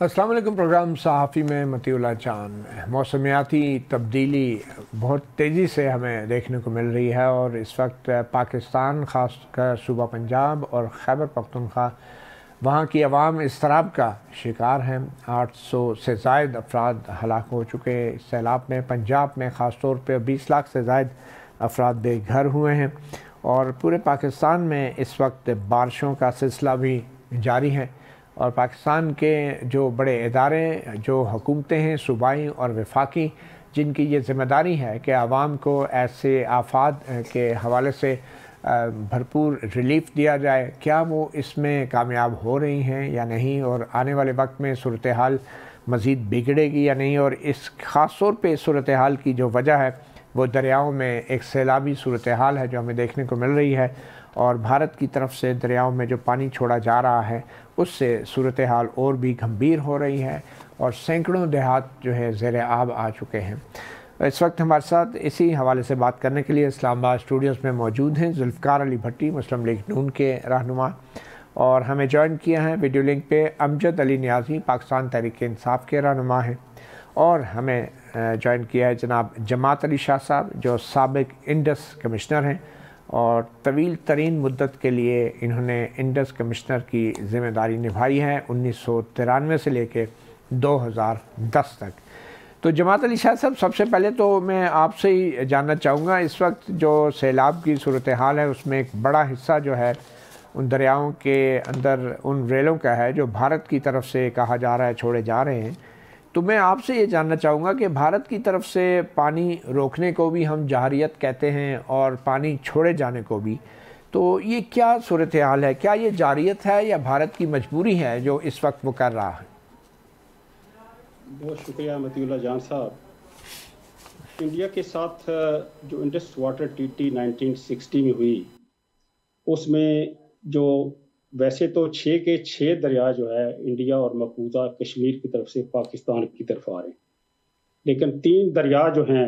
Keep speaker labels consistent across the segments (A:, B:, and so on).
A: अस्सलाम वालेकुम। प्रोग्राम सहाफ़ी में मतीउल्लाह चांद। मौसमियाती तब्दीली बहुत तेज़ी से हमें देखने को मिल रही है और इस वक्त पाकिस्तान, ख़ास कर सूबा पंजाब और खैबर पख्तूनख्वा, वहाँ की आवाम इसतराब का शिकार हैं। 800 से ज़ायद अफराद हलाक हो चुके इस सैलाब में। पंजाब में ख़ास तौर पर 20 लाख से ज़ायद अफराद बेघर हुए हैं और पूरे पाकिस्तान में इस वक्त बारिशों का सिलसिला भी जारी है। और पाकिस्तान के जो बड़े इदारे, जो हुकूमतें हैं सूबाई और वफाकी, जिनकी ये ज़िम्मेदारी है कि आवाम को ऐसे आफात के हवाले से भरपूर रिलीफ़ दिया जाए, क्या वो इसमें कामयाब हो रही हैं या नहीं, और आने वाले वक्त में सूरत हाल मज़ीद बिगड़ेगी या नहीं। और इस ख़ास तौर पे सूरत हाल की जो वजह है वो दरियाओं में एक सैलाबी सूरत हाल है जो हमें देखने को मिल रही है, और भारत की तरफ से दरियाओं में जो पानी छोड़ा जा रहा है उससे सूरत हाल और भी गंभीर हो रही है और सैकड़ों देहात जो है ज़ेर आब आ चुके हैं। इस वक्त हमारे साथ इसी हवाले से बात करने के लिए इस्लामाबाद स्टूडियोज़ में मौजूद हैं जुल्फ़िकार अली भट्टी, मुस्लिम लीग नून के रहनुमा, और हमें ज्वाइन किया है वीडियो लिंक पे अमजद अली नियाज़ी, पाकिस्तान तहरीक इंसाफ के रहनुमा हैं, और हमें ज्वाइन किया है जनाब जमात अली शाह साहब जो साबिक इंडस कमिश्नर हैं और तवील तरीन मुद्दत के लिए इन्होंने इंडस कमिश्नर की ज़िम्मेदारी निभाई है 1993 से लेकर 2010 तक। तो जमात अली शाह साहब, सबसे पहले तो मैं आपसे ही जानना चाहूँगा, इस वक्त जो सैलाब की सूरत हाल है उसमें एक बड़ा हिस्सा जो है उन दरियाओं के अंदर उन रेलों का है जो भारत की तरफ से कहा जा रहा है छोड़े जा रहे हैं। तो मैं आपसे ये जानना चाहूँगा कि भारत की तरफ से पानी रोकने को भी हम जहारियत कहते हैं और पानी छोड़े जाने को भी, तो ये क्या सूरत हाल है? क्या ये जारियत है या भारत की मजबूरी है जो इस वक्त वो कर रहा है?
B: बहुत शुक्रिया मतीउल्लाह जान साहब। इंडिया के साथ जो इंडस वाटर ट्रीटी 1960 में हुई, उसमें जो वैसे तो 6 के 6 दरिया जो है इंडिया और मकबूजा कश्मीर की तरफ से पाकिस्तान की तरफ आ रहे हैं, लेकिन 3 दरिया जो हैं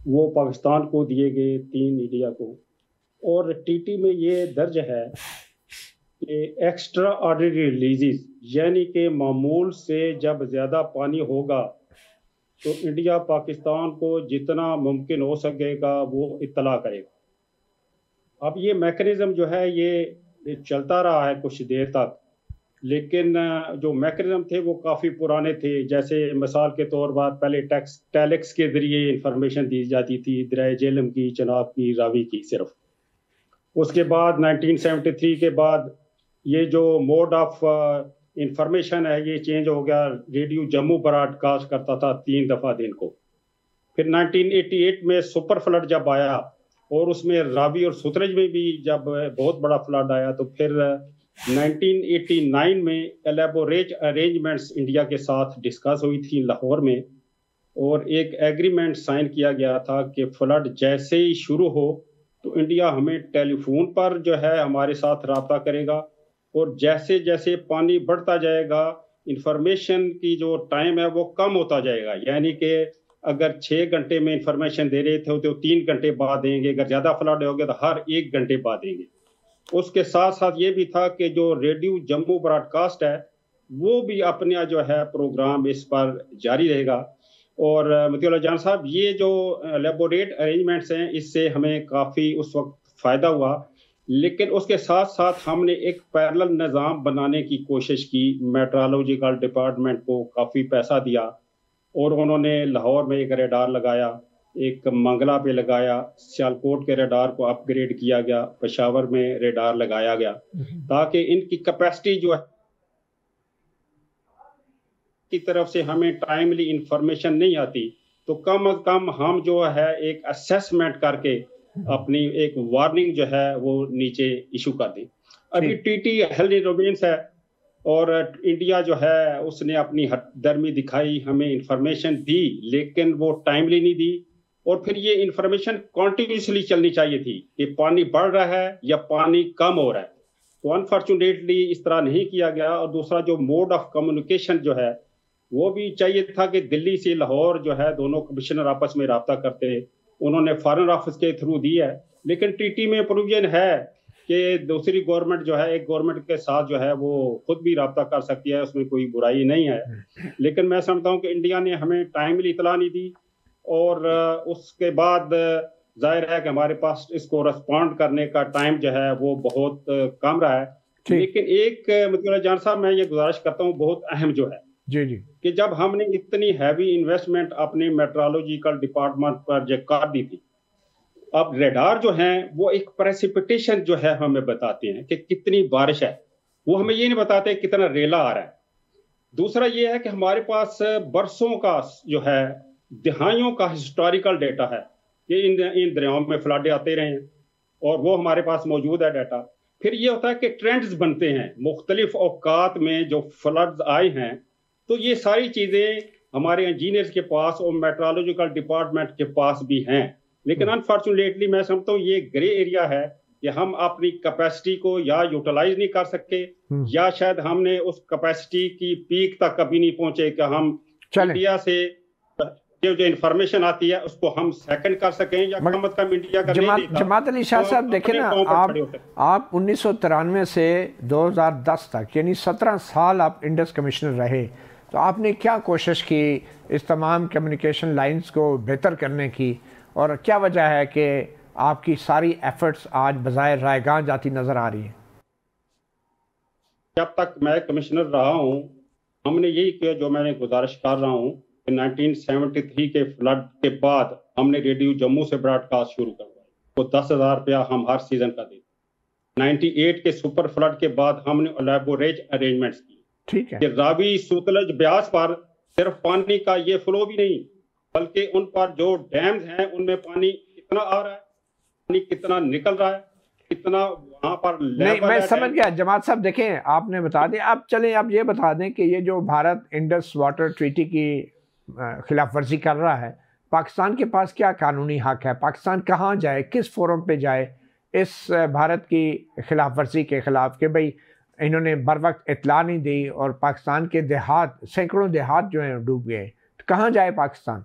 B: वो पाकिस्तान को दिए गए, 3 इंडिया को। और टीटी में ये दर्ज है कि एक्स्ट्रा ऑर्डिनरी रिलीजेस, यानी कि मामूल से जब ज़्यादा पानी होगा तो इंडिया पाकिस्तान को जितना मुमकिन हो सकेगा वो इत्तला करेगा। अब ये मैकेनिज़्म जो है ये चलता रहा है कुछ देर तक, लेकिन जो मैकेनिज़्म थे वो काफ़ी पुराने थे। जैसे मिसाल के तौर पर पहले टेलेक्स के ज़रिए इंफॉर्मेशन दी जाती थी, दरिया झेलम की, चनाब की, रावी की सिर्फ। उसके बाद 1973 के बाद ये जो मोड ऑफ इंफॉर्मेशन है ये चेंज हो गया। रेडियो जम्मू ब्रॉडकास्ट करता था 3 दफ़ा दिन को। फिर 1988 में सुपर फ्लड जब आया और उसमें रावी और सतलज में भी जब बहुत बड़ा फ्लड आया, तो फिर 1989 में एलेबोरेट अरेंजमेंट्स इंडिया के साथ डिस्कस हुई थी लाहौर में, और एक एग्रीमेंट साइन किया गया था कि फ्लड जैसे ही शुरू हो तो इंडिया हमें टेलीफोन पर जो है हमारे साथ रब्ता करेगा, और जैसे जैसे पानी बढ़ता जाएगा इंफॉर्मेशन की जो टाइम है वो कम होता जाएगा। यानी कि अगर 6 घंटे में इंफॉर्मेशन दे रहे थे तो 3 घंटे बाद देंगे, अगर ज़्यादा फ्लड हो गया तो हर 1 घंटे बाद देंगे। उसके साथ साथ ये भी था कि जो रेडियो जम्मू ब्रॉडकास्ट है वो भी अपना जो है प्रोग्राम इस पर जारी रहेगा। और मतीउल्लाह जान साहब, ये जो एलेबोरेट अरेंजमेंट्स हैं इससे हमें काफ़ी उस वक्त फ़ायदा हुआ, लेकिन उसके साथ साथ हमने एक पैरेलल निज़ाम बनाने की कोशिश की। मेट्रोलॉजिकल डिपार्टमेंट को काफ़ी पैसा दिया और उन्होंने लाहौर में एक रेडार लगाया, एक मंगला पे लगाया, सियालकोट के रेडार को अपग्रेड किया गया, पेशावर में रेडार लगाया गया, ताकि इनकी कैपेसिटी जो है की तरफ से हमें टाइमली इंफॉर्मेशन नहीं आती तो कम अज कम हम जो है एक असेसमेंट करके अपनी एक वार्निंग जो है वो नीचे इशू कर दी। अभी टीटी हेल्दी रोबेंस है और इंडिया जो है उसने अपनी हटदर्मी दिखाई, हमें इंफॉर्मेशन दी, लेकिन वो टाइमली नहीं दी। और फिर ये इंफॉर्मेशन कॉन्टिन्यूसली चलनी चाहिए थी कि पानी बढ़ रहा है या पानी कम हो रहा है, तो अनफॉर्चुनेटली इस तरह नहीं किया गया। और दूसरा जो मोड ऑफ कम्युनिकेशन जो है वो भी चाहिए था कि दिल्ली से लाहौर जो है दोनों कमिश्नर आपस में रब्ता करते, उन्होंने फॉरेन ऑफिस के थ्रू दी है, लेकिन टीटी में प्रोविजन है کہ دوسری گورنمنٹ جو ہے ایک گورنمنٹ کے ساتھ جو ہے وہ خود بھی رابطہ کر سکتی ہے، اس میں کوئی برائی نہیں ہے، لیکن میں سمجھتا ہوں کہ انڈیا نے ہمیں ٹائملی اطلاع نہیں دی، اور اس کے بعد ظاہر ہے کہ ہمارے پاس اس کو رسپونڈ کرنے کا ٹائم جو ہے وہ بہت کم رہا ہے۔ لیکن ایک مطلب جان صاحب میں یہ گزارش کرتا ہوں بہت اہم جو ہے کہ جب ہم نے اتنی ہیوی انویسٹمنٹ اپنے میٹرالوجیکل ڈپارٹمنٹ پر جو کر دی تھی، اب ریڈار جو ہیں وہ ایک پریسیپیٹیشن جو ہے ہمیں بتاتے ہیں کہ کتنی بارش ہے، وہ ہمیں یہ نہیں بتاتے کتنا ریلا آ رہا ہے۔ دوسرا یہ ہے کہ ہمارے پاس برسوں کا جو ہے دہائیوں کا ہسٹوریکل ڈیٹا ہے کہ ان دریاؤں میں فلڈ آتے رہے ہیں، اور وہ ہمارے پاس موجود ہے ڈیٹا۔ پھر یہ ہوتا ہے کہ ٹرینڈز بنتے ہیں مختلف اوقات میں جو فلڈز آئے ہیں، تو یہ ساری چیزیں ہمارے انجینئرز کے پاس اور میٹرالوجیکل ڈپارٹمنٹ کے پاس بھی ہیں، لیکن انفارچونیٹلی میں سمجھتا ہوں یہ گرے ایریا ہے کہ ہم اپنی کیپیسٹی کو یا یوٹیلائز نہیں کر سکتے، یا شاید ہم نے اس کیپیسٹی کی پیک تک کبھی نہیں پہنچے کہ ہم انڈیا سے جو انفارمیشن آتی ہے اس کو ہم سیکنڈ کر سکیں، یا کم از کم انڈیا کا نہیں دیتا۔
A: جماعت علی شاہ صاحب دیکھیں نا، آپ 1993 سے 2010 تک یعنی 17 سال آپ انڈس کمشنر رہے، تو آپ نے کیا کوشش کی اس تمام کمیونیکیشن لائنز کو بہتر کرنے کی، اور کیا وجہ ہے کہ آپ کی ساری ایفرٹس آج بظاہر رائے گاہ جاتی نظر آ رہی ہیں؟
B: جب تک میں کمشنر رہا ہوں ہم نے یہی کیا جو میں نے گزارش کر رہا ہوں کہ 1973 کے فلڈ کے بعد ہم نے ریڈیو جموں سے براڈ کاسٹ شروع کروائی، وہ 10,000 روپیہ ہم ہر سیزن کا دیتے۔ 98 کے سپر فلڈ کے بعد ہم نے الیبوریٹ ارینجمنٹس کی کہ راوی ستلج بیاس پر صرف پانی کا یہ فلو بھی نہیں، بلکہ ان پر جو ڈیمز ہیں ان میں پانی کتنا آ رہا ہے، پانی کتنا نکل رہا ہے، کتنا وہاں پر
A: نہیں، میں سمجھ گیا جماعت صاحب۔ دیکھیں آپ نے بتا دیں، اب چلیں آپ یہ بتا دیں کہ یہ جو بھارت انڈس واٹر ٹریٹی کی خلاف ورزی کر رہا ہے، پاکستان کے پاس کیا قانونی حق ہے؟ پاکستان کہاں جائے، کس فورم پہ جائے اس بھارت کی خلاف ورزی کے خلاف کہ بھئی انہوں نے بر وقت اطلاع نہیں دی اور پاکستان کے دیہات، سینکڑوں دیہات جو ہیں ڈوب گئے، تو کہاں جائے پاکستان؟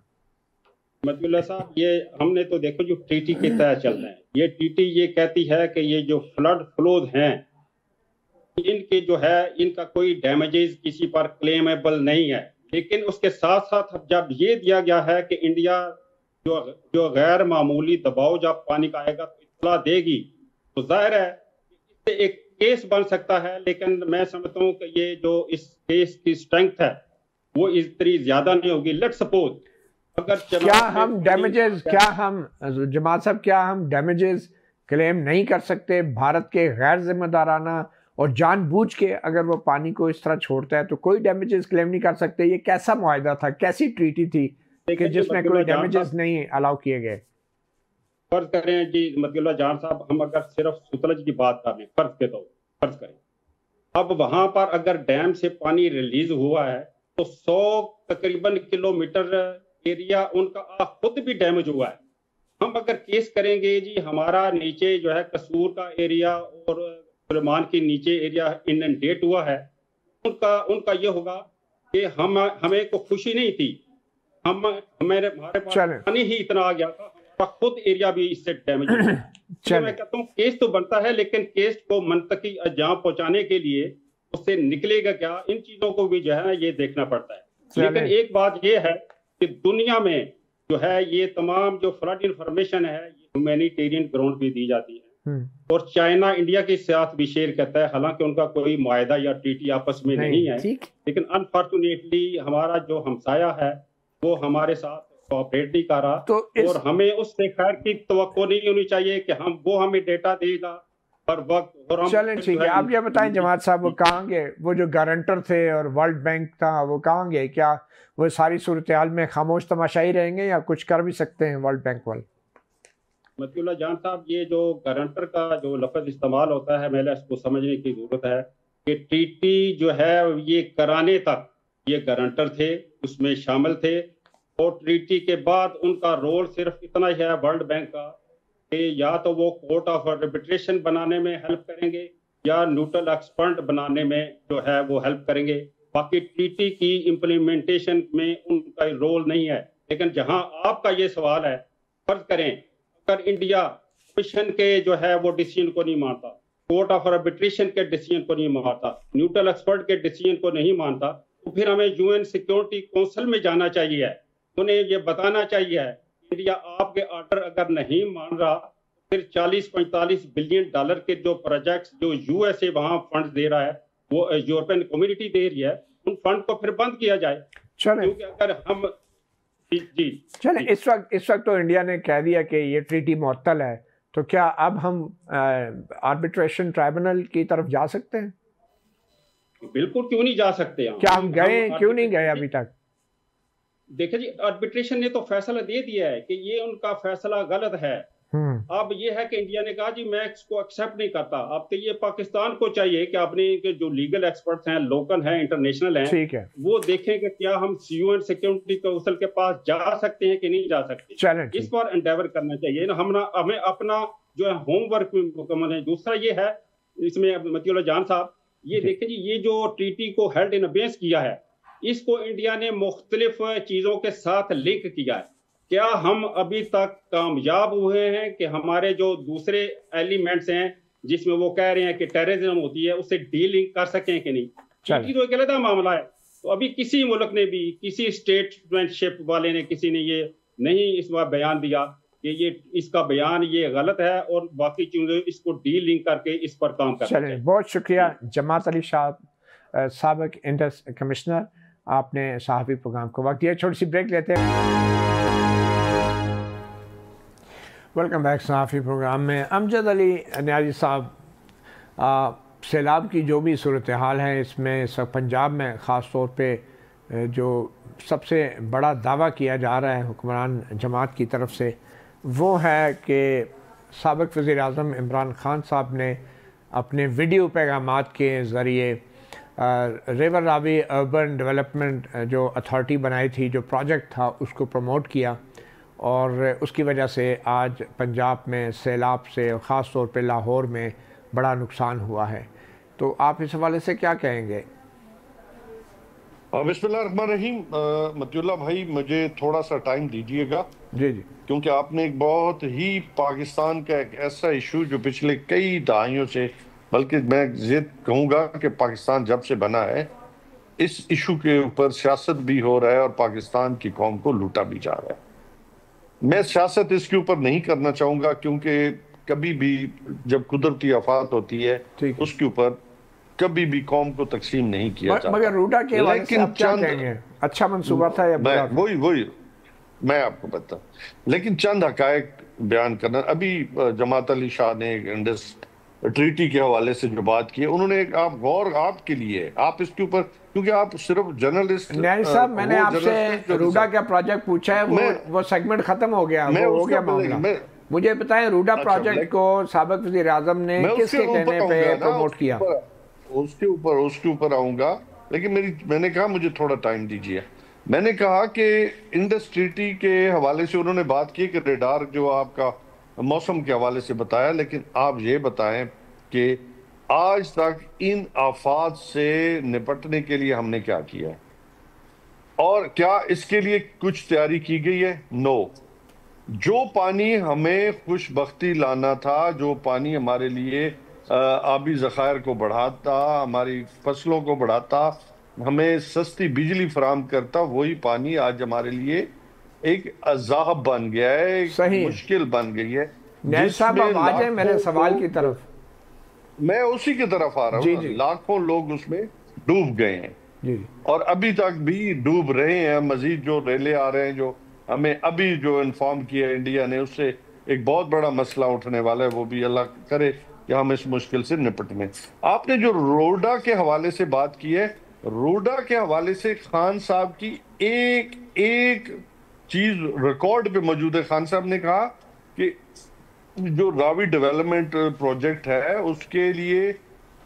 B: مطلب اللہ صاحب، یہ ہم نے تو دیکھو جو ٹریٹی کے تحت چل رہے ہیں، یہ ٹریٹی یہ کہتی ہے کہ یہ جو فلڈ فلوز ہیں ان کے جو ہے ان کا کوئی ڈیمیجز کسی پر کلیمیبل نہیں ہے، لیکن اس کے ساتھ ساتھ جب یہ دیا گیا ہے کہ انڈیا جو غیر معمولی دباؤ جب پانی کا آئے گا تو اطلاع دے گی، تو ظاہر ہے اس سے ایک کیس بن سکتا ہے، لیکن میں سمجھتا ہوں کہ یہ جو اس کیس کی اسٹرینگتھ ہے وہ اتنی زیادہ نہیں ہوگی۔ لیٹ سپوز
A: کیا ہم جماعت صاحب کیا ہم ڈیمیجز کلیم نہیں کر سکتے؟ بھارت کے غیر ذمہ دارانہ اور جان بوجھ کے اگر وہ پانی کو اس طرح چھوڑتا ہے تو کوئی ڈیمیجز کلیم نہیں کر سکتے؟ یہ کیسا معاہدہ تھا، کیسی ٹریٹی تھی کہ جس میں کوئی ڈیمیجز نہیں الاؤ کیے گئے؟
B: فرض کریں جی مطلب اللہ جان صاحب، ہم اگر صرف ستلج کی بات کر رہے ہیں، فرض کریں اب وہاں پر اگر ڈیم سے پانی ریلیز ہوا ہے تو 100 تقریباً کلومیٹر ایریا ان کا خود بھی ڈیمیج ہوا ہے۔ ہم اگر کیس کریں گے جی ہمارا نیچے جو ہے قصور کا ایریا اور سلیمان کے نیچے ایریا انڈیٹ ہوا ہے، ان کا یہ ہوگا کہ ہمیں کو خوشی نہیں تھی، ہمارے پاس پانی ہی اتنا آ گیا تھا، ہمارا خود ایریا بھی اس سے ڈیمیج ہوا ہے۔ میں کہتا ہوں کیس تو بنتا ہے، لیکن کیس کو منطقی انجام پہنچانے کے لیے اس سے نکلے گا کیا، ان چیزوں کو بھی جو ہے یہ دیکھنا پڑتا ہے۔ لیکن ایک بات یہ ہے کہ دنیا میں جو ہے یہ تمام جو فلڈ انفارمیشن ہے یہ ہیومینیٹیرین گراؤنڈ پہ دی جاتی ہے، اور چائنا انڈیا کے ساتھ بھی شیئر کرتا ہے، حالانکہ ان کا کوئی معاہدہ یا ٹریٹی آپس میں نہیں ہے، لیکن انفارچونیٹلی ہمارا جو ہمسایہ ہے وہ ہمارے ساتھ کوآپریٹ نہیں کر رہا، اور ہمیں اس سے خیر کی توقع نہیں ہونی چاہیے کہ وہ ہمیں ڈیٹا دے گا ہر وقت۔
A: چلیں ٹھیک ہے، آپ یہ بتائیں جماعت صاحب، وہ کہاں گئے وہ جو گارنٹر تھے اور ورلڈ بینک تھا، وہ کہاں گئے؟ کیا وہ ساری صورتحال میں خاموش تماشائی رہیں گے یا کچھ کر بھی سکتے ہیں ورلڈ بینک والے؟
B: مطیع اللہ جان صاحب، یہ جو گارنٹر کا جو لفظ استعمال ہوتا ہے میں نے اس کو سمجھنے کی ضرورت ہے کہ ٹریٹی جو ہے یہ کرانے تک یہ گارنٹر تھے، اس میں شامل تھے، اور ٹریٹی کے بعد ان کا رول صرف اتنا ہی ہے ورلڈ بینک کا کہ یا تو وہ کورٹ آف آربیٹریشن بنانے میں ہیلپ کریں گے یا نیوٹرل ایکسپرٹ بنانے میں جو ہے وہ ہیلپ کریں گے، باقی ٹریٹی کی امپلیمنٹیشن میں ان کا رول نہیں ہے۔ لیکن جہاں آپ کا یہ سوال ہے، فرض کریں اگر انڈیا کمیشن کے جو ہے وہ ڈیسیژن کو نہیں مانتا، कोर्ट ऑफ आर्बिट्रेशन के डिसीजन को नहीं मानता, न्यूट्रल एक्सपर्ट के डिसीजन को नहीं मानता, तो फिर हमें यूएन सिक्योरिटी काउंसिल में जाना चाहिए, उन्हें ये बताना चाहिए इंडिया आपके ऑर्डर अगर नहीं मान रहा, फिर 40-45 बिलियन डॉलर के जो प्रोजेक्ट्स जो यूएसए वहां फंड दे रहा है, वो यूरोपियन कम्युनिटी दे रही है, उन फंड को फिर बंद किया जाए। क्योंकि अगर हम जी
A: चले इस वक्त तो इंडिया ने कह दिया कि ये ट्रीटी मुअत्तल है, तो क्या अब हम आर्बिट्रेशन ट्राइब्यूनल की तरफ जा सकते हैं?
B: बिल्कुल, क्यों नहीं जा सकते हैं?
A: क्या हम गए, क्यों नहीं गए अभी तक?
B: देखिए जी, आर्बिट्रेशन ने तो फैसला दे दिया है कि ये उनका फैसला गलत है। अब ये है कि इंडिया ने कहा जी मैं इसको एक्सेप्ट नहीं करता। अब तो ये पाकिस्तान को चाहिए कि अपने के जो लीगल एक्सपर्ट्स हैं, लोकल हैं, इंटरनेशनल हैं,
A: ठीक है, वो
B: देखें कि क्या हम यूएन सिक्योरिटी काउंसिल के पास जा सकते हैं कि नहीं जा सकते। इस पर एंडेवर करना चाहिए ना, हमें अपना जो है होमवर्क मुकम्मल है। दूसरा ये है, इसमें मतीउल्लाह जान साहब, ये देखें जी, ये जो ट्रीटी को हेल्ड इन अबेंस किया है, इसको इंडिया ने मुख्तलिफ चीजों के साथ लिंक किया है। क्या हम अभी तक कामयाब हुए हैं कि हमारे जो दूसरे एलिमेंट्स हैं जिसमें वो कह रहे हैं कि टेररिज्म होती है, उससे डीलिंग कर सकें कि नहीं? ट्रीटी तो एक अलग मामला है। तो अभी किसी मुल्क ने भी, किसी स्टेटमेंटशिप वाले ने, किसी ने ये नहीं इस बार बयान दिया कि ये इसका बयान ये गलत है और बाकी चीजें इसको डीलिंक करके इस पर काम करना चाहिए।
A: बहुत शुक्रिया जमात अली शाह, साबिक इंडस कमिश्नर, आपने सहाफ़ी प्रोग्राम को वक्त दिया। छोटी सी ब्रेक लेते हैं। वेलकम बैक सहाफ़ी प्रोग्राम में। अमजद अली न्याजी साहब, सैलाब की जो भी सूरत हाल है इसमें सब पंजाब में ख़ास तौर पे जो सबसे बड़ा दावा किया जा रहा है हुक्मरान जमात की तरफ से, वो है कि साबिक़ वज़ीर आज़म इमरान ख़ान साहब ने अपने वीडियो पैगामात के ज़रिए रिवर रावी अर्बन डेवलपमेंट जो अथॉरिटी बनाई थी, जो प्रोजेक्ट था, उसको प्रमोट किया और उसकी वजह से आज पंजाब में सैलाब से ख़ास तौर पे लाहौर में बड़ा नुकसान हुआ है। तो आप इस हवाले से क्या कहेंगे?
C: बिस्मिल्लाहिर्रहमानिर्रहीम। मतीउल्लाह भाई, मुझे थोड़ा सा टाइम दीजिएगा।
A: जी जी,
C: क्योंकि आपने एक बहुत ही पाकिस्तान का एक ऐसा इशू जो पिछले कई दहाइयों से, बल्कि मैं ये कहूँगा कि पाकिस्तान जब से बना है, इस इशू के ऊपर सियासत भी हो रहा है और पाकिस्तान की कौम को लूटा भी जा रहा है। मैं सियासत इसके ऊपर नहीं करना चाहूँगा, क्योंकि कभी भी जब कुदरती आफत होती है उसके ऊपर कभी भी कौम को तकसीम नहीं किया जाता।
A: मगर रूडा के हवाले से आप क्या कहेंगे? अच्छा मंसूबा था या बुरा?
C: वही मैं आपको बता, लेकिन चंद हकायक बयान करना। अभी जमात अली शाह ने इंडस ट्रीटी के हवाले से जो बात की है, उन्होंने आप गौर आपके लिए, आप इसके ऊपर, क्योंकि आप सिर्फ जर्नलिस्ट
A: न्याय साहब, मैंने आपसे रूडा का प्रोजेक्ट पूछा है, वो सेगमेंट खत्म हो गया, वो हो गया मामला। मुझे बताएं रूडा प्रोजेक्ट को साबिक़ वज़ीर आज़म ने किसके कहने पे प्रमोट किया?
C: उसके ऊपर आऊंगा, लेकिन मैंने कहा मुझे थोड़ा टाइम दीजिए। मैंने कहा कि इंडस ट्रीटी के हवाले से उन्होंने बात की कि रेडार जो आपका मौसम के हवाले से बताया, लेकिन आप ये बताएं कि आज तक इन आफात से निपटने के लिए हमने क्या किया है और क्या इसके लिए कुछ तैयारी की गई है? नो। जो पानी हमें खुशबख्ती लाना था, जो पानी हमारे लिए आबी ज़खायर को बढ़ाता, हमारी फसलों को बढ़ाता, हमें सस्ती बिजली फराहम करता, वही पानी आज हमारे लिए एक अज़ाब बन गया है, एक मुश्किल बन गई है।
A: मेरे सवाल की तरफ
C: मैं उसी की तरफ आ रहा हूँ। लाखों लोग उसमें डूब गए हैं और अभी तक भी डूब रहे हैं। मजीद जो रेले आ रहे हैं, जो हमें अभी जो इन्फॉर्म किया इंडिया ने, उससे एक बहुत बड़ा मसला उठने वाला है। वो भी अल्लाह करे कि हम इस मुश्किल से निपट में। आपने जो रोडा के हवाले से बात की है, रोडा के हवाले से खान साहब की एक चीज रिकॉर्ड पे मौजूद है। खान साहब ने कहा कि जो रावी डेवलपमेंट प्रोजेक्ट है उसके लिए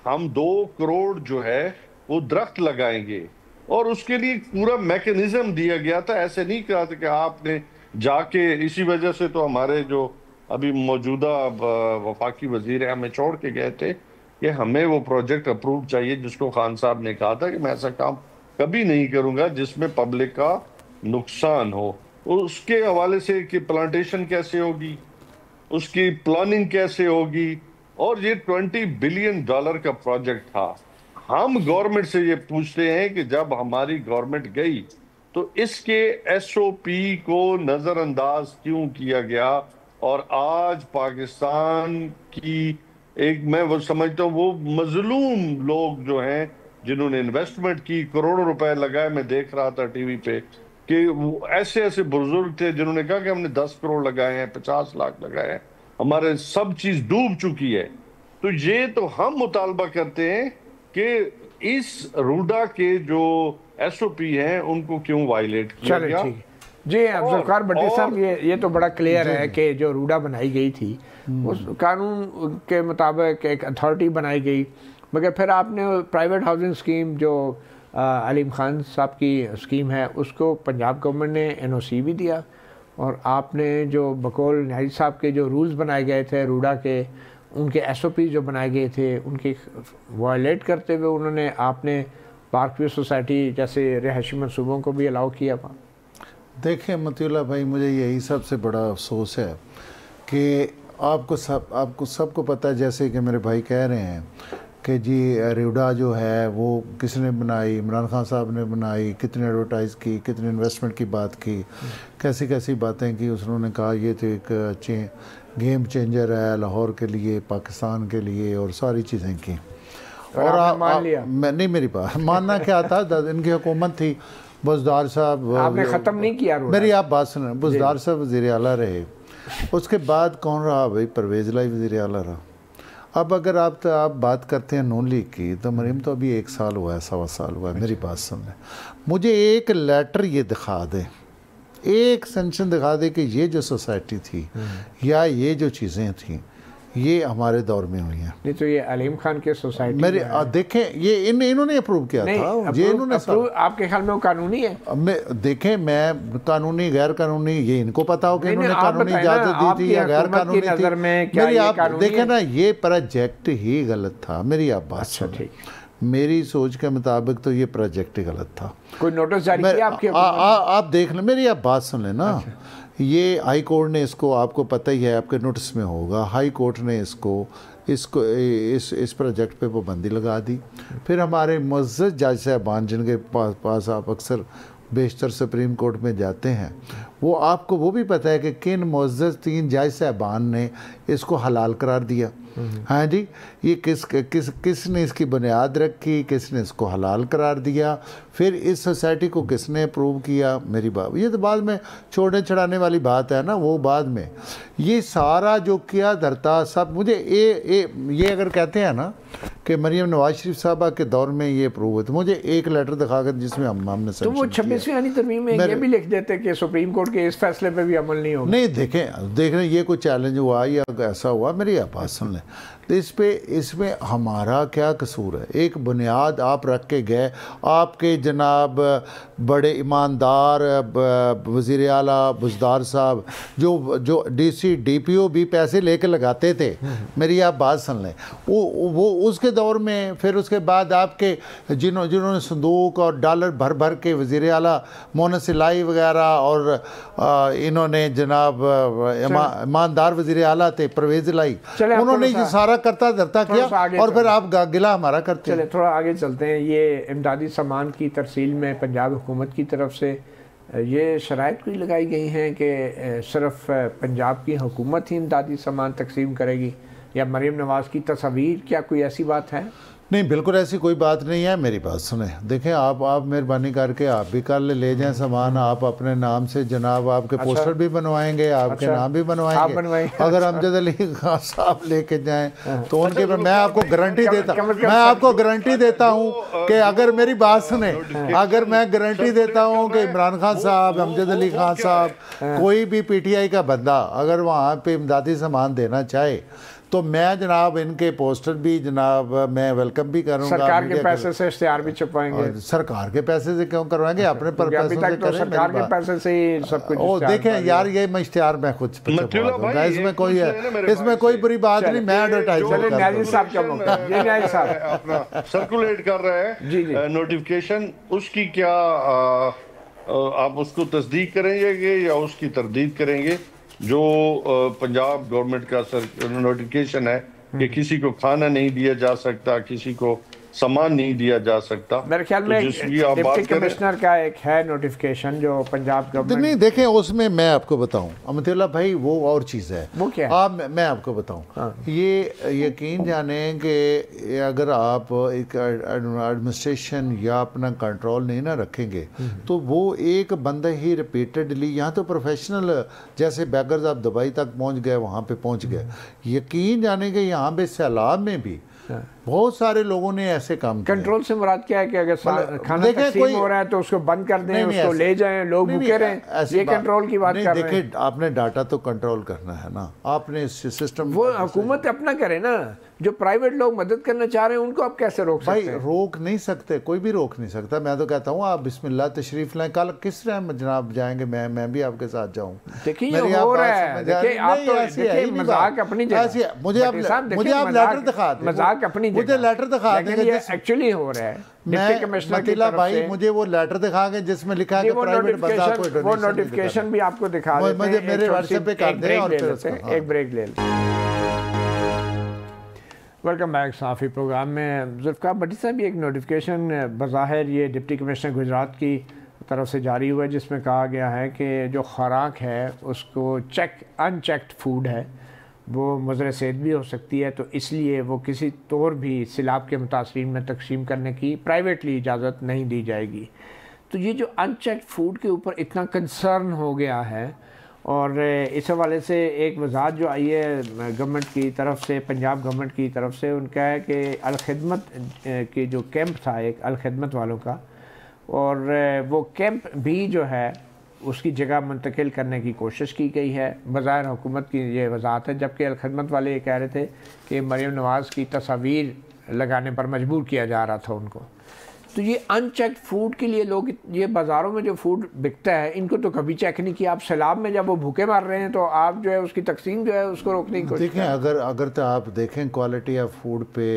C: हम 2 करोड़ जो है वो दरख्त लगाएंगे और उसके लिए पूरा मैकेनिज्म दिया गया था। ऐसे नहीं कहा था कि आपने जाके, इसी वजह से तो हमारे जो अभी मौजूदा वफाकी वजीर है हमें छोड़ के गए थे कि हमें वो प्रोजेक्ट अप्रूव चाहिए, जिसको खान साहब ने कहा था कि मैं ऐसा काम कभी नहीं करूंगा जिसमें पब्लिक का नुकसान हो। उसके हवाले से कि प्लांटेशन कैसे होगी, उसकी प्लानिंग कैसे होगी, اور یہ $20 بلین کا پروجیکٹ تھا. ہم گورنمنٹ سے یہ پوچھتے ہیں کہ جب ہماری گورنمنٹ گئی تو اس کے ایس او پی کو نظر انداز کیوں کیا گیا, اور آج پاکستان کی ایک, میں وہ سمجھتا ہوں وہ مظلوم لوگ جو ہیں جنہوں نے انویسٹمنٹ کی, کروڑوں روپے لگائے, میں دیکھ رہا تھا ٹی وی پہ کہ ایسے ایسے بزرگ تھے جنہوں نے کہا کہ ہم نے 10 کروڑ لگائے ہیں, 50 لاکھ لگائے ہیں, ہمارے سب چیز ڈوب چکی ہے. تو یہ تو ہم مطالبہ کرتے ہیں کہ اس روڈا کے جو ایس او پی ہیں ان کو کیوں وائلیٹ کیا گیا.
A: جی ذوالفقار بھٹی صاحب, یہ تو بڑا کلیئر ہے کہ جو روڈا بنائی گئی تھی اس قانون کے مطابق ایک اتھارٹی بنائی گئی, مگر پھر آپ نے پرائیویٹ ہاؤسنگ اسکیم جو علیم خان صاحب کی اسکیم ہے اس کو پنجاب گورنمنٹ نے این او سی بھی دیا, اور آپ نے جو بقول نہاری صاحب کے جو رولز بنائے گئے تھے روڈا کے, ان کے ایس او پی جو بنائے گئے تھے ان کی وائلیٹ کرتے ہوئے انہوں نے, آپ نے پارک ویو سوسائٹی جیسے رہائشی منصوبوں کو بھی الاؤ کیا تھا.
D: دیکھیں مطیع اللہ بھائی, مجھے یہی سب سے بڑا افسوس ہے کہ آپ کو سب کو پتہ ہے, جیسے کہ میرے بھائی کہہ رہے ہیں کہ جی روڈا جو ہے وہ کس نے بنائی, عمران خان صاحب نے بنائی, کتنے ایڈورٹائز کی, کتنے انویسٹمنٹ کی بات کی, کیسی باتیں کی. انہوں نے کہا یہ تو ایک گیم چینجر ہے لاہور کے لیے, پاکستان کے لیے, اور ساری چیزیں کی. اور نہیں, میری بات ماننا کیا تھا, ان کی حکومت تھی, بزدار صاحب,
A: آپ نے ختم نہیں کیا روڈا.
D: میری آپ بات سنیں, بزدار صاحب وزیر اعلیٰ رہے, اس کے بعد کون رہا بھائی, پرویز الہی وزیر اعلیٰ رہا. اب اگر آپ بات کرتے ہیں نون لیگ کی, تو مریم تو ابھی 1 سال ہوا ہے, 1.25 سال ہوا ہے. میری بات سن لیں, مجھے ایک لیٹر یہ دکھا دیں, ایک سینکشن دکھا دے کہ یہ جو سوسائٹی تھی یا یہ جو چیزیں تھیں یہ ہمارے دور میں ہوئی ہیں.
A: نہیں تو یہ علیم خان کے سوسائٹی
D: میرے دیکھیں, یہ انہوں نے اپروو کیا تھا, یہ انہوں نے
A: آپ کے خیال میں وہ قانونی ہے؟
D: دیکھیں, میں قانونی غیر قانونی یہ ان کو پتا ہو کہ انہوں نے قانونی اجازت دی تھی یا غیر قانونی تھی. میری آپ دیکھیں نا, یہ پروجیکٹ ہی غلط تھا. میری آپ بات سنیں, میری سوچ کے مطابق تو یہ پروجیکٹ ہی غلط تھا.
A: کوئی نوٹس جاری کیا آپ کے؟
D: آپ دیکھ لیں, میری آپ بات سن لیں نا. یہ ہائی کورٹ نے اس کو, آپ کو پتہ ہی ہے, آپ کے نوٹس میں ہوگا, ہائی کورٹ نے اس پروجیکٹ پہ پابندی لگا دی. پھر ہمارے معزز جج صاحبان جن کے پاس آپ اکثر بیشتر سپریم کورٹ میں جاتے ہیں, وہ آپ کو وہ بھی پتہ ہے کہ کن معزز 3 جج صاحبان نے اس کو حلال قرار دیا. ہاں جی, یہ کس نے اس کی بنیاد رکھی, کس نے اس کو حلال قرار دیا, پھر اس سوسائٹی کو کس نے اپروو کیا. میری بات, یہ تو بعد میں چھوڑنے چڑھانے والی بات ہے نا, وہ بعد میں. یہ سارا جو کیا دھرتا سب, مجھے یہ اگر کہتے ہیں نا کہ مریم نواز شریف صاحبہ کے دور میں یہ اپروو ہوئے, تو مجھے ایک لیٹر دکھا کر جس میں ہم نے
A: تو وہ 26ویں آئینی ترمیم میں یہ بھی لکھ دیتے کہ سپریم کورٹ کے اس فیصلے پہ بھی عمل نہیں ہوگا.
D: نہیں, دیکھیں یہ کوئی چیلنج ہوا یا ایسا ہوا, میری آپ بات سن لیں. تو اس میں ہمارا کیا قصور ہے؟ ایک بنیاد آپ رکھ کے گئے, آپ کے جناب بڑے ایماندار وزیر اعلیٰ بزدار صاحب جو ڈی سی ڈی پی او بھی پیسے لے کے لگاتے تھے. میری آپ بات سن لیں, وہ اس کے دور میں, پھر اس کے بعد آپ کے جنہوں نے صندوق اور ڈالر بھر کے وزیر اعلیٰ مونس الہی وغیرہ, اور انہوں نے جناب ایماندار وزیر اعلیٰ تھے پرویز الہی, انہوں نے یہ سارا کرتا دھرتا کیا, اور پھر آپ گلہ ہمارا کرتے ہیں.
A: چلے تھوڑا آگے چلتے ہیں. یہ امدادی سامان کی ترسیل میں پنجاب حکومت کی طرف سے یہ شرائط کوئی لگائی گئی ہیں کہ صرف پنجاب کی حکومت ہی امدادی سامان تقسیم کرے گی, یا مریم نواز کی تصاویر, کیا کوئی ایسی بات ہے؟
D: نہیں, بالکل ایسی کوئی بات نہیں ہے. میری بات سنیں, دیکھیں آپ مہربانی کر کے آپ بھی کل لے جائیں سامان, آپ اپنے نام سے جناب آپ کے پوسٹر بھی بنوائیں گے, آپ کے نام بھی بنوائیں گے. اگر امجد علی خان صاحب لے کے جائیں تو ان کے میں آپ کو گارنٹی دیتا ہوں کہ اگر میری بات سنیں, اگر میں گارنٹی دیتا ہوں کہ عمران خان صاحب, امجد علی خان صاحب, کوئی بھی پی ٹی آئی کا بندہ اگر وہاں پہ امدادی سامان دینا چاہے تو میں جناب ان کے پوسٹر بھی جناب میں ویلکم بھی کروں گا.
A: سرکار کے پیسے سے اشتہار بھی چھپائیں گے.
D: سرکار کے پیسے سے کیوں کروائیں گے, اپنے پیسوں سے کریں.
A: سرکار کے پیسے سے ہی سب کچھ.
D: دیکھیں یار, یہ میں اشتہار میں خود چھپوا دوں گا, اس میں کوئی بری بات نہیں. میں ایڈورٹائز
C: اپنا سرکولیٹ کر رہے ہیں نوٹیفکیشن, اس کی کیا آپ اس کو تصدیق کریں گے یا اس کی تردید کریں گے؟ جو پنجاب گورنمنٹ کا نوٹیفکیشن ہے کہ کسی کو کھانا نہیں دیا جا سکتا, کسی کو سامان نہیں دیا جا سکتا.
A: میرے خیال میں ڈپٹی کمشنر کا ایک ہے نوٹیفیکیشن جو پنجاب گورنمنٹ.
D: نہیں دیکھیں اس میں میں آپ کو بتاؤں امت اللہ بھائی وہ اور چیز ہے.
A: وہ کیا
D: ہے؟ میں آپ کو بتاؤں, یہ یقین جانیں کہ اگر آپ ایک ایڈمنسٹریشن یا اپنا کنٹرول نہیں نہ رکھیں گے تو وہ ایک بندہ ہی ریپیٹڈلی, یہاں تو پروفیشنل جیسے بیگرز آپ دبئی تک پہنچ گئے وہاں پہ پہنچ گئے, یقین جانیں کہ یہاں پہ سیلاب میں بھی بہت سارے لوگوں نے ایسے کام کیا.
A: کنٹرول سے مراد کیا ہے کہ اگر کھانا تقسیم ہو رہا ہے تو اس کو بند کر دیں, اس کو لے جائیں, لوگ بھوکے رہیں, یہ کنٹرول کی بات کر رہے ہیں.
D: دیکھیں آپ نے ڈاٹا تو کنٹرول کرنا ہے نا, آپ نے سسٹم,
A: وہ حکومت اپنا کرے نا. جو پرائیویٹ لوگ مدد کرنا چاہ رہے ہیں ان کو آپ کیسے روک سکتے ہیں؟
D: بھائی روک نہیں سکتے, کوئی بھی روک نہیں سکتا. میں تو کہتا ہوں آپ بسم اللہ تشریف لائیں. کل کس ٹائم جناب جائیں گے؟ میں بھی آپ کے ساتھ جاؤں.
A: دیکھیں یہ ہو رہا ہے, دیکھیں آپ تو دیکھیں مذاق اپنی جگہ,
D: مجھے آپ لیٹر دکھا دیں,
A: مذاق اپنی جگہ,
D: مجھے لیٹر دکھا دیں.
A: یہ ایکچولی ہو رہا ہے ڈپٹی کمشنر کی طرف سے.
D: بھائی مجھے وہ لیٹر دکھا گے جس میں لکھا ہے کہ پرائیویٹ بندہ کوئی ڈونیشن,
A: وہ نوٹیفیکیشن بھی آپ کو دکھا دیتے ہیں.
D: میرے واٹس ایپ پہ کر دیں اور
A: ایک بریک لے لیں. ویلکم بیک صحافی پروگرام میں. ذوالفقار بھٹی صاحب ایک نوٹیفیکیشن بظاہر یہ ڈپٹی کمشنر گجرات کی طرف سے جاری ہوا ہے جس میں کہا گیا ہے کہ جو خوراک ہے اس کو ان چیکڈ فوڈ ہے وہ مضر صحت بھی ہو سکتی ہے, تو اس لیے وہ کسی طور بھی سیلاب کے متاثرین میں تقسیم کرنے کی پرائیویٹلی اجازت نہیں دی جائے گی. تو یہ جو ان چیکڈ فوڈ کے اوپر اتنا کنسرن ہو گیا ہے, اور اس حوالے سے ایک وضاحت جو آئی ہے گورنمنٹ کی طرف سے, پنجاب گورنمنٹ کی طرف سے, ان کا ہے کہ الخدمت کے جو کیمپ تھا ایک الخدمت والوں کا, اور وہ کیمپ بھی جو ہے اس کی جگہ منتقل کرنے کی کوشش کی گئی ہے. بظاہر حکومت کی یہ وضاحت ہے, جبکہ الخدمت والے یہ کہہ رہے تھے کہ مریم نواز کی تصاویر لگانے پر مجبور کیا جا رہا تھا ان کو. تو یہ ان چیکڈ فوڈ کے لیے لوگ, یہ بازاروں میں جو فوڈ بکتا ہے ان کو تو کبھی چیک نہیں کیا. آپ سیلاب میں جب وہ بھوکے مر رہے ہیں تو آپ جو ہے اس کی تقسیم جو ہے اس کو روکنے کی کوشش
D: دیکھیں. اگر تو آپ دیکھیں کوالٹی آف فوڈ پہ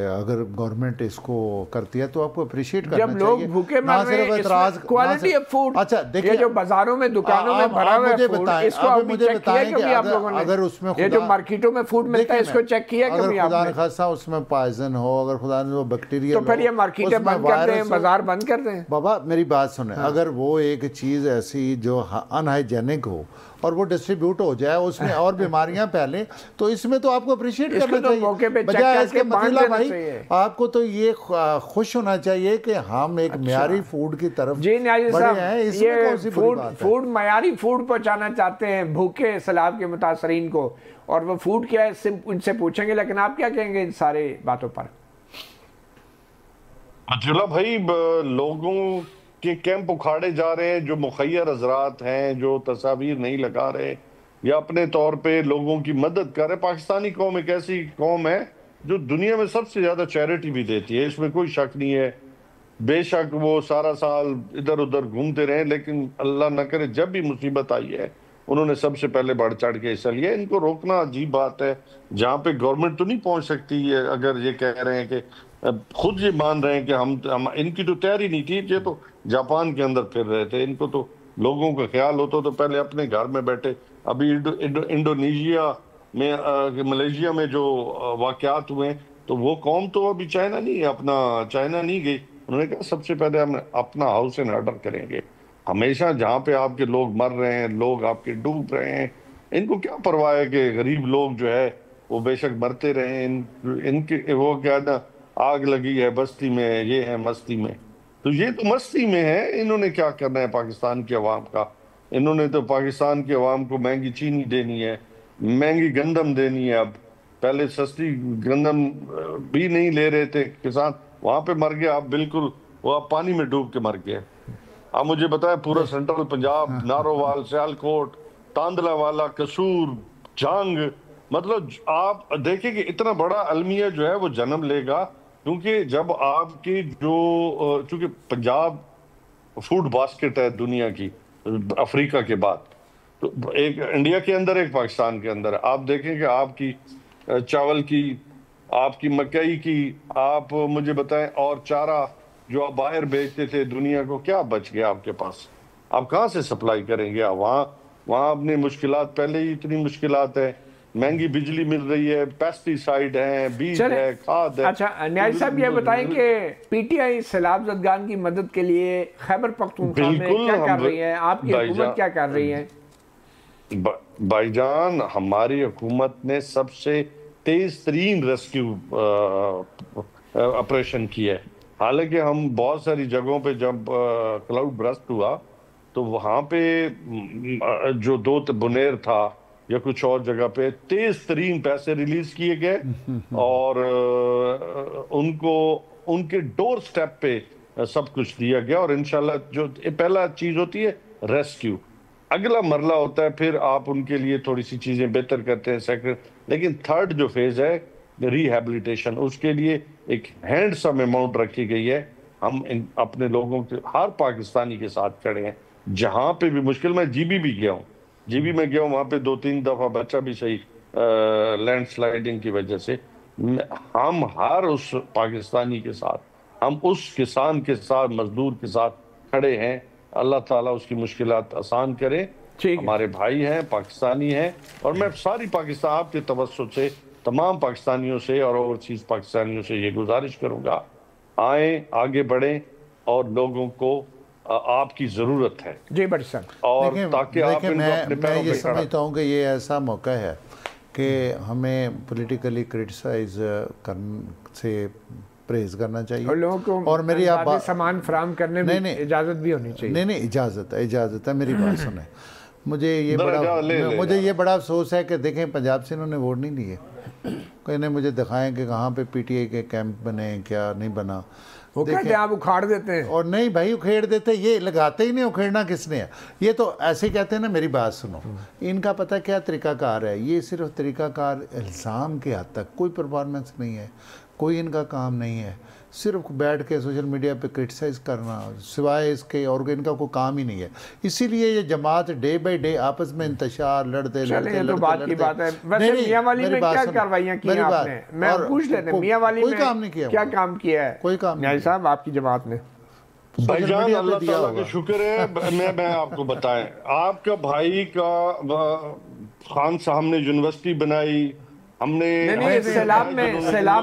D: اگر گورنمنٹ اس کو کرتی ہے تو آپ کو اپریشیٹ کرنا چاہیے.
A: جب لوگ بھوکے مر رہے ہیں کوالٹی آف فوڈ,
D: اچھا دیکھیں
A: یہ جو بازاروں میں دکانوں میں بھرا ہوا ہے فوڈ, اس کو آپ
D: مجھے بتائیں کہ اگر اس میں
A: یہ جو مارکیٹوں میں فوڈ ملتا ہے اس کو چیک کیا کبھی آپ نے؟
D: خدا نخواستہ اس میں پوائزن ہو, اگر خدا نے وہ بیکٹیریا,
A: تو پھر یہ مارکیٹیں بند کر دیں, بازار بند کر دیں.
D: بابا میری بات سنیں, اگر وہ ایک چیز ایسی جو ان ہائیجینک ہو اور وہ ڈسٹریبیوٹ ہو جائے, اس میں اور بیماریاں پھیلیں, تو اس میں تو آپ کو اپریشیٹ کرنا چاہیے. بجائے اس کے مطلب بھائی آپ کو تو یہ خوش ہونا چاہیے کہ ہم ایک معیاری فوڈ کی طرف بڑھے ہیں. اس میں کون سی بڑی بات ہے؟
A: فوڈ معیاری فوڈ پہنچانا چاہتے ہیں بھوکے سیلاب کے متاثرین کو, اور وہ فوڈ کیا ہے ان سے پوچھیں گے. لیکن آپ کیا کہیں گے ان سارے باتوں پر؟
C: عبداللہ بھائی, لوگوں کے کیمپ اکھاڑے جا رہے ہیں, جو مخیر حضرات ہیں جو تصاویر نہیں لگا رہے یا اپنے طور پہ لوگوں کی مدد کر رہے. پاکستانی قوم ایک ایسی قوم ہے جو دنیا میں سب سے زیادہ چیریٹی بھی دیتی ہے, اس میں کوئی شک نہیں ہے. بے شک وہ سارا سال ادھر ادھر گھومتے رہے, لیکن اللہ نہ کرے جب بھی مصیبت آئی ہے انہوں نے سب سے پہلے بڑھ چڑھ کے حصہ لیا. ان کو روکنا عجیب بات ہے, جہاں پہ گورنمنٹ تو نہیں پہنچ سکتی. اگر یہ کہہ رہے ہیں کہ خود یہ مان رہے ہیں کہ ہم ان کی تو تیاری نہیں تھی, یہ تو جاپان کے اندر پھر رہے تھے. ان کو تو لوگوں کا خیال ہوتا تو پہلے اپنے گھر میں بیٹھے. ابھی انڈونیشیا میں, ملیشیا میں جو واقعات ہوئے ہیں, تو وہ قوم تو ابھی چائنا نہیں, اپنا چائنا نہیں گئی. انہوں نے کہا سب سے پہلے ہم اپنا ہاؤس اینڈ آرڈر کریں گے. ہمیشہ جہاں پہ آپ کے لوگ مر رہے ہیں, لوگ آپ کے ڈوب رہے ہیں, ان کو کیا پرواہ ہے کہ غریب لوگ جو ہے وہ بے شک مرتے رہے. ان کے وہ کیا نا, آگ لگی ہے بستی میں, یہ ہے مستی میں. تو یہ تو مستی میں ہے. انہوں نے کیا کرنا ہے پاکستان کے عوام کا؟ انہوں نے تو پاکستان کے عوام کو مہنگی چینی دینی ہے, مہنگی گندم دینی ہے. اب پہلے سستی گندم بھی نہیں لے رہے تھے کسان, وہاں پہ مر گیا. اب بالکل وہ اب پانی میں ڈوب کے مر گیا. اب مجھے بتائیں پورا سینٹرل پنجاب, نارووال, سیالکوٹ, تاندلہ والا, قصور, جھانگ, مطلب آپ دیکھیں کہ اتنا بڑا المیہ جو ہے وہ جنم لے گا. کیونکہ جب آپ کی جو, چونکہ پنجاب فوڈ باسکٹ ہے دنیا کی افریقہ کے بعد, تو ایک انڈیا کے اندر ایک پاکستان کے اندر. آپ دیکھیں کہ آپ کی چاول کی, آپ کی مکئی کی, آپ مجھے بتائیں اور چارہ جو آپ باہر بیچتے تھے دنیا کو, کیا بچ گیا آپ کے پاس؟ آپ کہاں سے سپلائی کریں گے؟ وہاں اپنی مشکلات, پہلے ہی اتنی مشکلات ہے. महंगी बिजली मिल रही है, पेस्टिसाइड है, बीज है, खाद है।
A: अच्छा न्याज़ साहब ये बताएं कि पीटीआई सैलाब ज़दगान की मदद के लिए खैबर पख्तूनख्वा में क्या कर रही है, आपकी हुकूमत क्या कर रही है?
C: भाईजान, हमारी हुकूमत ने सबसे तेज तरीन रेस्क्यू ऑपरेशन किया है। हालांकि हम बहुत सारी जगहों पे जब क्लाउड बर्स्ट हुआ तो वहाँ पे जो दो बुनेर था या कुछ और जगह पे तेज तरीन पैसे रिलीज किए गए और उनको उनके डोर स्टेप पे सब कुछ दिया गया। और इंशाल्लाह जो पहला चीज होती है रेस्क्यू, अगला मरला होता है फिर आप उनके लिए थोड़ी सी चीजें बेहतर करते हैं सेकंड, लेकिन थर्ड जो फेज है रिहैबिलिटेशन, उसके लिए एक हैंडसम अमाउंट रखी गई है। हम अपने लोगों के हर पाकिस्तानी के साथ खड़े हैं जहां पे भी मुश्किल। मैं जीबी भी गया हूँ, जीबी में गया हूँ, वहां पे 2-3 दफा बच्चा भी सही लैंड स्लाइडिंग की वजह से। हम हर उस पाकिस्तानी के साथ, हम उस किसान के साथ, मजदूर के साथ खड़े हैं। अल्लाह ताला उसकी मुश्किलात आसान करे। हमारे भाई हैं, पाकिस्तानी हैं, और मैं सारी पाकिस्तान आपके तवज्जुह से तमाम पाकिस्तानियों से और ओवरसीज पाकिस्तानियों से ये गुजारिश करूंगा, आए, आगे बढ़ें, और लोगों को आपकी जरूरत है
A: जी बड़ी साहब।
C: और ताकि आप
D: मैं ये समझता हूँ कि ये ऐसा मौका है कि हमें पॉलिटिकली क्रिटिसाइज से प्रेज करना चाहिए
A: और लोगों को
D: और मेरी आप
A: सामान फराहम करने में इजाजत भी होनी चाहिए।
D: नहीं, इजाजत है, मेरी बात सुने। मुझे ये बड़ा अफसोस है कि देखें पंजाब से इन्होंने वोट नहीं लिए। कहने मुझे दिखाएं कि कहाँ पे पीटीआई के कैंप बने, क्या नहीं बना।
A: वो कहते हैं आप उखाड़ देते हैं।
D: और नहीं भाई, उखेड़ देते, ये लगाते ही नहीं। उखेड़ना किसने है? ये तो ऐसे कहते हैं ना। मेरी बात सुनो, इनका पता क्या तरीकाकार है? ये सिर्फ तरीकाकार इल्ज़ाम के हद तक, कोई परफॉर्मेंस नहीं है, कोई इनका काम नहीं है। सिर्फ बैठ के सोशल मीडिया पे क्रिटिसाइज करना सिवाय इसके और इनका कोई काम ही नहीं है। इसीलिए ये जमात डे बाय डे आपस में इंतशार लड़ते
A: तो बात की बात है। वैसे मियांवाली में क्या कार्रवाइयां की आपने? मैं पूछ लेते हैं, मियांवाली में
D: काम नहीं किया,
A: क्या काम किया है?
D: कोई काम
A: नहीं साहब, आपकी जमात ने।
C: भाईजान अल्लाह ताला का शुक्र है। मैं आपको बताएं, आपका भाई का खान साहब ने यूनिवर्सिटी बनाई, हमने
A: सैलाब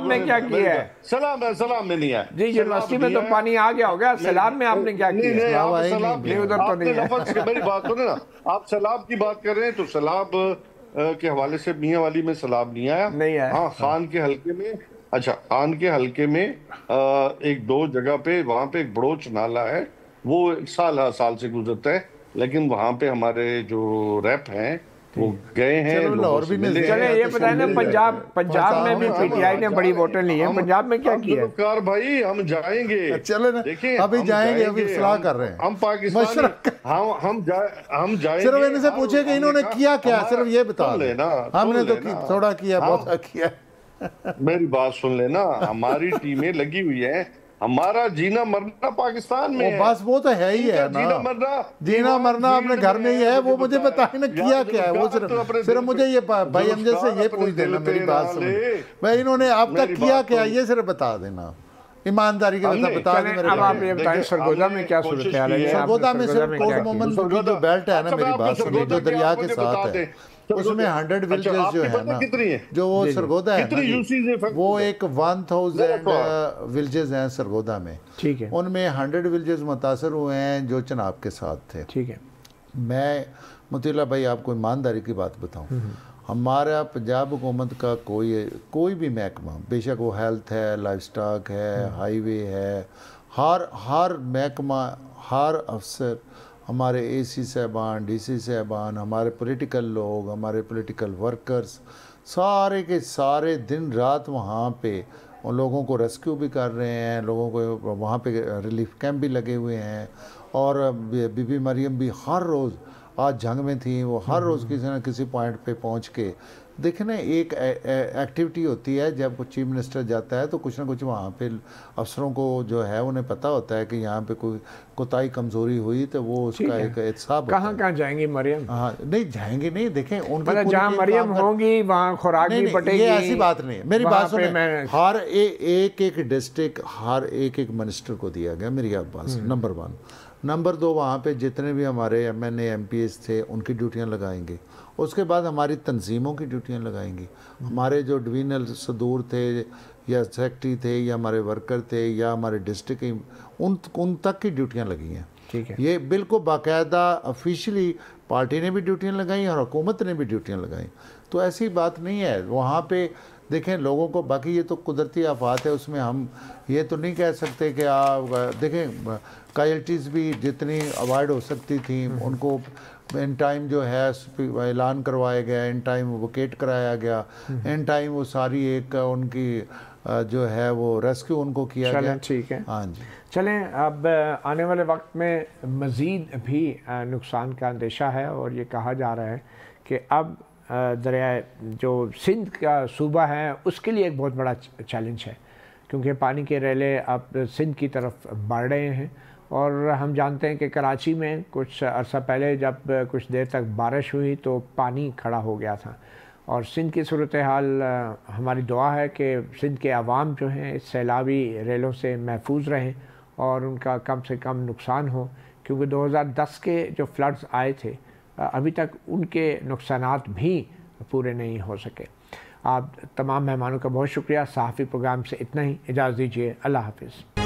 A: में क्या किया है?
C: सैलाब में नहीं है
A: जी, यूनिवर्सिटी में तो पानी आ गया होगा, सैलाब में आपने क्या किया?
C: नहीं, उधर तो नहीं है। मेरी बात सुने ना, आप सैलाब की बात कर रहे हैं तो सैलाब के हवाले से मियांवाली में सैलाब नहीं आया। हाँ, खान के हल्के में, अच्छा खान के हल्के में एक दो जगह पे वहां पे एक बड़ोच नाला है, वो साल से गुजरता है, लेकिन वहां पे हमारे जो रैप हैं वो गए हैं।
A: चले ये बताएं ना, पंजाब में भी पीटीआई ने बड़ी वोटें ली हैं, पंजाब में क्या किया है?
C: भाई हम जाएंगे,
D: चलो ना, देखिए अभी जाएंगे, अभी सलाह कर रहे हैं
C: हम पाकिस्तान, हम जाएंगे।
D: सिर्फ इनसे पूछे कि इन्होंने किया क्या, सिर्फ ये बता लेना। हमने तो थोड़ा किया, बहुत किया।
C: मेरी बात सुन लेना, हमारी टीमें लगी हुई है, हमारा जीना मरना पाकिस्तान में है।
D: बस वो तो है ही है ना, जीना मरना अपने घर में ही है। वो मुझे बताए ना किया क्या है, वो सिर्फ मुझे ये भाई हम जैसे ये पूछ देना। मेरी बात सुन भाई, इन्होंने अब तक किया क्या ये सिर्फ बता देना, ईमानदारी के साथ बता दें।
A: अब आप ये बताएं सरगोदा में क्या सूरत हाल है?
D: सरगोदा में सिर्फ कोट मोहम्मद की जो बेल्ट है ना, मेरी बात सुनिए, जो दरिया के साथ है, उसमें 100 विलेजेस जो है ना, जो वो सरगोदा है ना, वो एक 1000 विलेजेस हैं सरगोदा में।
A: ठीक है,
D: उनमें 100 विलेजेस मुतासर हुए हैं जो चनाब के साथ थे।
A: ठीक है,
D: मैं मुतीला भाई आपको ईमानदारी की बात बताऊं, हमारा पंजाब हुकूमत का कोई भी महकमा, बेशक वो हेल्थ है, लाइफ स्टॉक है, हाईवे है, हर महकमा, हर अफसर, हमारे एसी साहबान, डीसी साहबान, हमारे पॉलिटिकल लोग, हमारे पॉलिटिकल वर्कर्स, सारे के सारे दिन रात वहाँ पे उन लोगों को रेस्क्यू भी कर रहे हैं। लोगों को वहाँ पे रिलीफ कैंप भी लगे हुए हैं। और बीबी मरियम भी हर रोज़, आज जंग में थी, वो हर रोज़ किसी न किसी पॉइंट पे पहुँच के, देखें ना, एक एक्टिविटी होती है जब कुछ चीफ मिनिस्टर जाता है तो कुछ ना कुछ वहाँ पे अफसरों को जो है उन्हें पता होता है कि यहाँ पे कोई कोताही कमज़ोरी हुई तो वो उसका एक एहसाब।
A: कहाँ जाएंगी मरियम?
D: हाँ नहीं जाएंगे, नहीं देखें
A: उनके जहाँ मरियम होंगी वहाँ खुराक भी बटेगी।
D: ये ऐसी बात नहीं है, मेरी बात सुनिए। हर एक डिस्ट्रिक्ट, हर एक मिनिस्टर को दिया गया, मेरी बात। नंबर 1 नंबर 2 वहाँ पे जितने भी हमारे MNA MPs थे उनकी ड्यूटियाँ लगाएंगे। उसके बाद हमारी तंजीमों की ड्यूटियाँ लगाएंगी। हमारे जो डिवीजनल सदूर थे या सेक्रेटरी थे या हमारे वर्कर थे या हमारे डिस्ट्रिक्ट उन तक की ड्यूटियाँ लगी हैं।
A: ठीक है,
D: ये बिल्कुल बाकायदा ऑफिशियली पार्टी ने भी ड्यूटियाँ लगाई और हुकूमत ने भी ड्यूटियाँ लगाई। तो ऐसी बात नहीं है वहाँ पे। देखें लोगों को, बाकी ये तो कुदरती आफात है, उसमें हम ये तो नहीं कह सकते कि आप देखें कैजुअल्टीज़ भी जितनी अवॉइड हो सकती थी उनको इन टाइम जो है ऐलान करवाया गया, इन टाइम वोकेट कराया गया, इन टाइम वो सारी एक उनकी जो है वो रेस्क्यू उनको किया गया।
A: ठीक है,
D: हाँ जी।
A: चलें, अब आने वाले वक्त में मज़ीद भी नुकसान का अंदेशा है और ये कहा जा रहा है कि अब दरिया जो सिंध का सूबा है उसके लिए एक बहुत बड़ा चैलेंज है, क्योंकि पानी के रेले अब सिंध की तरफ बढ़ रहे हैं। और हम जानते हैं कि कराची में कुछ अर्सा पहले जब कुछ देर तक बारिश हुई तो पानी खड़ा हो गया था। और सिंध की सूरत हाल, हमारी दुआ है कि सिंध के अवाम जो हैं इस सैलाबी रेलों से महफूज रहें और उनका कम से कम नुकसान हो, क्योंकि 2010 के जो फ्लड्स आए थे अभी तक उनके नुकसानात भी पूरे नहीं हो सके। आप तमाम मेहमानों का बहुत शुक्रिया। सहाफ़ी प्रोग्राम से इतना ही, इजाज़त दीजिए। अल्लाह हाफ़िज़।